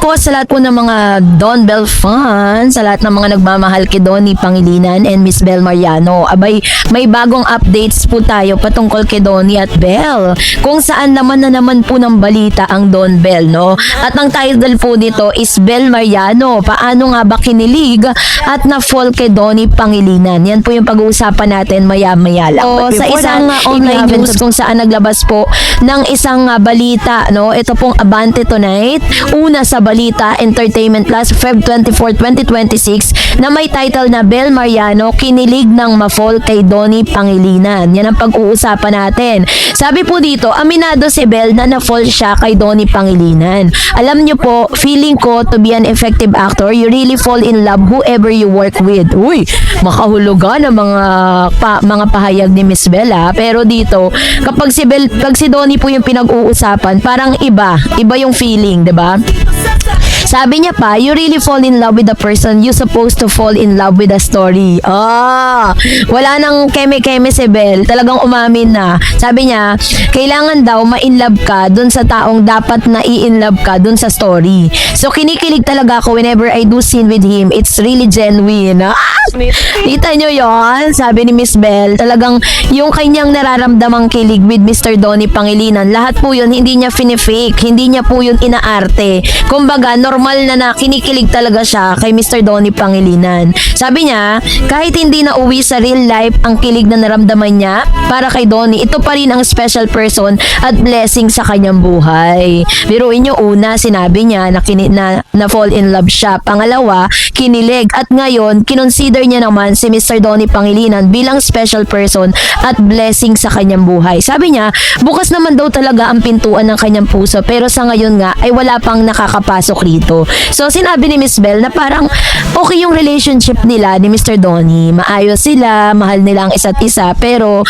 po sa lahat po ng mga Don Bell fans, sa lahat ng mga nagmamahal kay Donnie Pangilinan and Miss Bel Mariano. Abay, may bagong updates po tayo patungkol kay Donnie at Bel. Kung saan naman na naman po ng balita ang Don Bell, no? At ang title po nito is Bel Mariano. Paano nga ba kinilig at na-fall kay Donnie Pangilinan? Yan po yung pag-uusapan natin maya-maya lang. So, sa isang online news kung saan naglabas po ng isang balita, no? Ito pong Abante Tonight. Una sa Balita Entertainment Plus Feb 24, 2026 na may title na Bel Mariano kinilig ng ma-fall kay Donnie Pangilinan. Yan ang pag-uusapan natin. Sabi po dito, aminado si Bel na na-fall siya kay Donnie Pangilinan. Alam nyo po, feeling ko to be an effective actor, you really fall in love whoever you work with. Uy, makahulugan ang mga pahayag ni Miss Bel, ha? Pero dito, kapag si Donnie po yung pinag-uusapan, parang iba yung feeling, 'di ba? Sabi niya pa, you really fall in love with the person you supposed to fall in love with the story. Wala nang keme-keme si Bel. Talagang umamin na. Sabi niya, kailangan daw ma-in love ka dun sa taong dapat na i-in love ka dun sa story. So, kinikilig talaga ako whenever I do scene with him. It's really genuine. Kita nyo yon? Sabi ni Miss Bel, talagang yung kanyang nararamdamang kilig with Mr. Donnie Pangilinan, lahat po yun, hindi niya fake, hindi niya po yun inaarte. Kumbaga, normal na kinikilig talaga siya kay Mr. Donnie Pangilinan. Sabi niya, kahit hindi na uwi sa real life ang kilig na naramdaman niya para kay Donnie, ito pa rin ang special person at blessing sa kanyang buhay. Biruin niyo, una, sinabi niya na fall in love siya. Pangalawa, kinilig. At ngayon, kinonsider niya naman si Mr. Donnie Pangilinan bilang special person at blessing sa kanyang buhay. Sabi niya, bukas naman daw talaga ang pintuan ng kanyang puso pero sa ngayon nga ay wala pang nakakapasok rito. So, sinabi ni Miss Bel na parang okay yung relationship nila ni Mr. Donnie. Maayos sila, mahal nila ang isa't isa, pero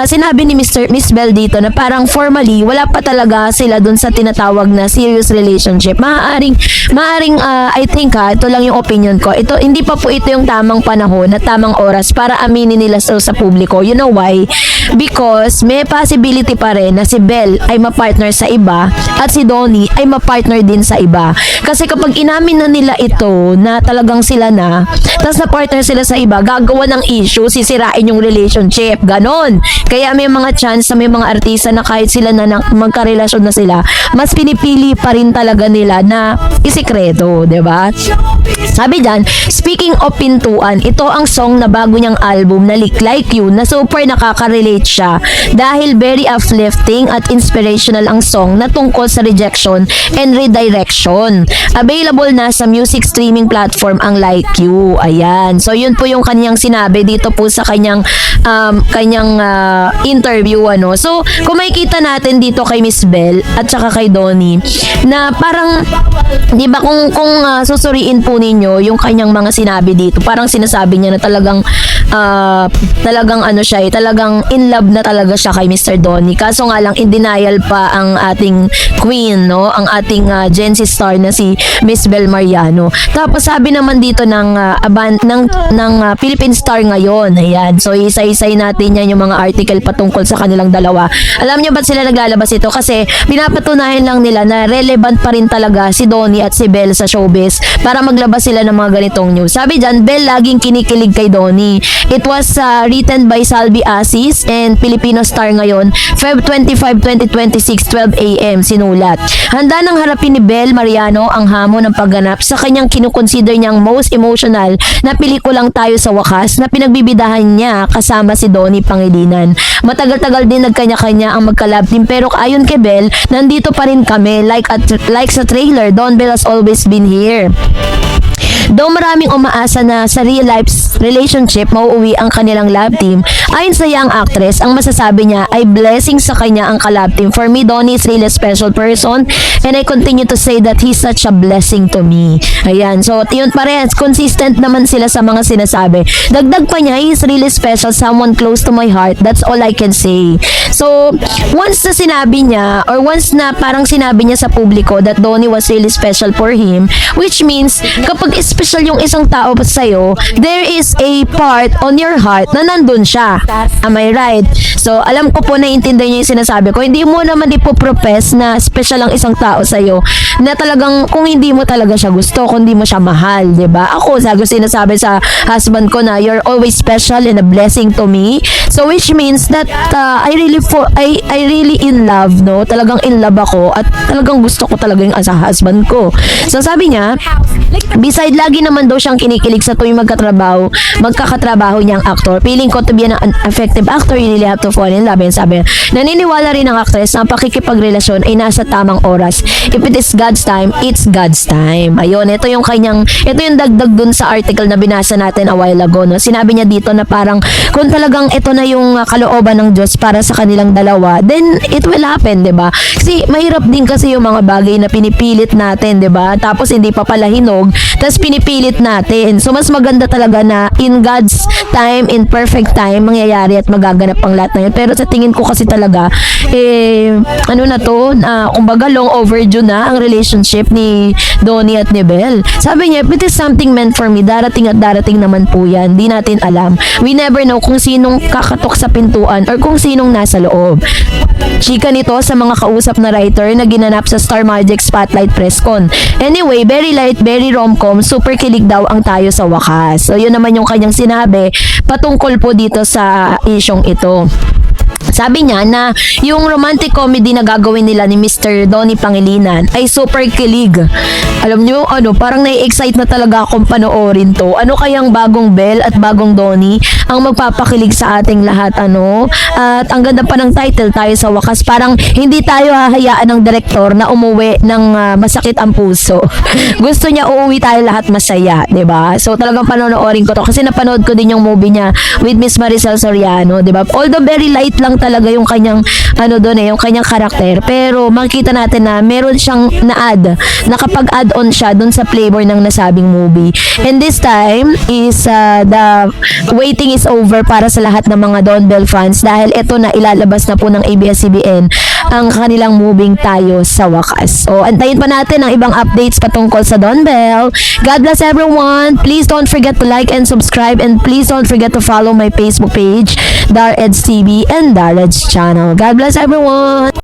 sinabi ni Miss Bel dito na parang formally, wala pa talaga sila dun sa tinatawag na serious relationship. Maaring I think ito lang yung opinion ko. Ito, hindi pa po ito yung tamang panahon at tamang oras para aminin nila sa publiko. You know why? Because may possibility pa rin na si Bel ay ma-partner sa iba at si Donnie ay ma-partner din sa iba. Kasi kapag inamin na nila ito na talagang sila na, tapos na-partner sila sa iba, gagawa ng issue, sisirain yung relationship. Ganon. Kaya may mga chance na may mga artista na kahit sila na magkarelasyon na sila, mas pinipili pa rin talaga nila na isikreto, 'di ba? Sabi dyan, speaking of pintuan, ito ang song na bago niyang album na Like You na super nakaka-relate siya dahil very uplifting at inspirational ang song na tungkol sa rejection and redirection. Available na sa music streaming platform ang Like You. Ayan. So, yun po yung kanyang sinabi dito po sa kanyang interview, ano. So, kung makikita natin dito kay Miss Bel at saka kay Donnie na parang, di ba, kung susuriin po ninyo yung kanyang mga sinabi dito, parang sinasabi niya na talagang talagang in love na talaga siya kay Mr. Donnie. Kaso nga lang, in denial pa ang ating queen, no? Ang ating Gen Z star na si Miss Bel Mariano. Tapos sabi naman dito ng Philippine Star ngayon. Ayan. So isa-isay natin yan yung mga article patungkol sa kanilang dalawa. Alam niyo ba't sila naglalabas ito? Kasi pinapatunayan lang nila na relevant pa rin talaga si Donnie at si Bel sa showbiz para maglabas sila ng mga ganitong news. Sabi dyan, Bel laging kinikilig kay Donnie. It was written by Salvi Asis and Filipino Star ngayon, Feb 25, 2026, 12 a.m. sinulat. Handa nang harapin ni Bel Mariano ang hamon ng pagganap sa kanyang kinukonsider niyang most emotional na pelikulang Tayo sa Wakas na pinagbibidahan niya kasama si Donnie Pangilinan. Matagal-tagal din nagkanya-kanya ang magka-love team pero ayon kay Bel, nandito pa rin kami like sa trailer, Don Bell has always been here. Though maraming umaasa na sa real life relationship mauuwi ang kanilang love team, ayon sa young actress, ang masasabi niya ay blessing sa kanya ang ka-love team. For me, Donnie is really a special person and I continue to say that he's such a blessing to me. Ayan, so yun pa rin, consistent naman sila sa mga sinasabi. Dagdag pa niya, he's really special, someone close to my heart. That's all I can say. So, once na sinabi niya, or once na parang sinabi niya sa publiko that Donnie was really special for him, which means, kapag special yung isang tao sa'yo, there is a part on your heart na nandun siya. Am I right? So, alam ko po naiintindihan niyo yung sinasabi ko. Hindi mo naman ipoprofess na special ang isang tao sa'yo na talagang kung hindi mo talaga siya gusto, kung hindi mo siya mahal, di ba? Ako, sabi sinasabi sa husband ko na you're always special and a blessing to me. So, which means that I really in love, no? Talagang in love ako at talagang gusto ko talaga yung sa husband ko. So, sabi niya, beside lagi naman daw siyang kinikilig sa tuwing magkakatrabaho niyang actor. Feeling ko to be an effective actor, you really have to fall in love. And sabi, naniniwala rin ang actress na ang pakikipagrelasyon ay nasa tamang oras. If it is God's time, it's God's time. Ayun, ito yung dagdag dun sa article na binasa natin a while ago, no? Sinabi niya dito na parang kung talagang ito na yung kalooban ng Diyos para sa kanilang dalawa, then it will happen, 'di ba? Kasi mahirap din kasi yung mga bagay na pinipilit natin, 'di ba? Tapos hindi pa pala hinog, tapos pinipilit natin. So mas maganda talaga na in God's time, in perfect time, mangyayari at magaganap ang lahat na yun. Pero sa tingin ko kasi talaga, kumbaga long overdue na ang relationship ni Donnie at ni Belle. Sabi niya, if it is something meant for me, darating at darating naman po yan. Di natin alam. We never know kung sinong kakatok sa pintuan or kung sinong nasa loob. Chika nito sa mga kausap na writer na ginanap sa Star Magic Spotlight Press Con. Anyway, very light, very rom-com, super kilig daw ang tayo sa wakas. So, yun naman yung kanyang sinabi patungkol po dito sa isyong ito. Sabi niya na yung romantic comedy na gagawin nila ni Mr. Donnie Pangilinan ay super kilig. Alam niyo, parang nai-excite na talaga akong panoorin to. Ano kayang bagong Belle at bagong Donnie ang magpapakilig sa ating lahat, At ang ganda pa ng title, tayo sa wakas. Parang hindi tayo hahayaan ng direktor na umuwi ng masakit ang puso. Gusto niya uuwi tayo lahat masaya, 'di ba? So talagang panonoorin ko to kasi napanood ko din yung movie niya with Miss Maricel Soriano, 'di ba? Although very light lang talaga yung kanyang yung kanyang karakter, pero makikita natin na meron siyang na-add, nakapag-add on siya dun sa flavor ng nasabing movie. And this time is the waiting is over para sa lahat ng mga Don Bell fans dahil ito na ilalabas na po ng ABS-CBN ang kanilang moving Tayo sa Wakas. So antayin pa natin ang ibang updates patungkol sa Don Bell. God bless everyone. Please don't forget to like and subscribe, and please don't forget to follow my Facebook page, Dar Eds TV and Dar Eds channel. God bless everyone.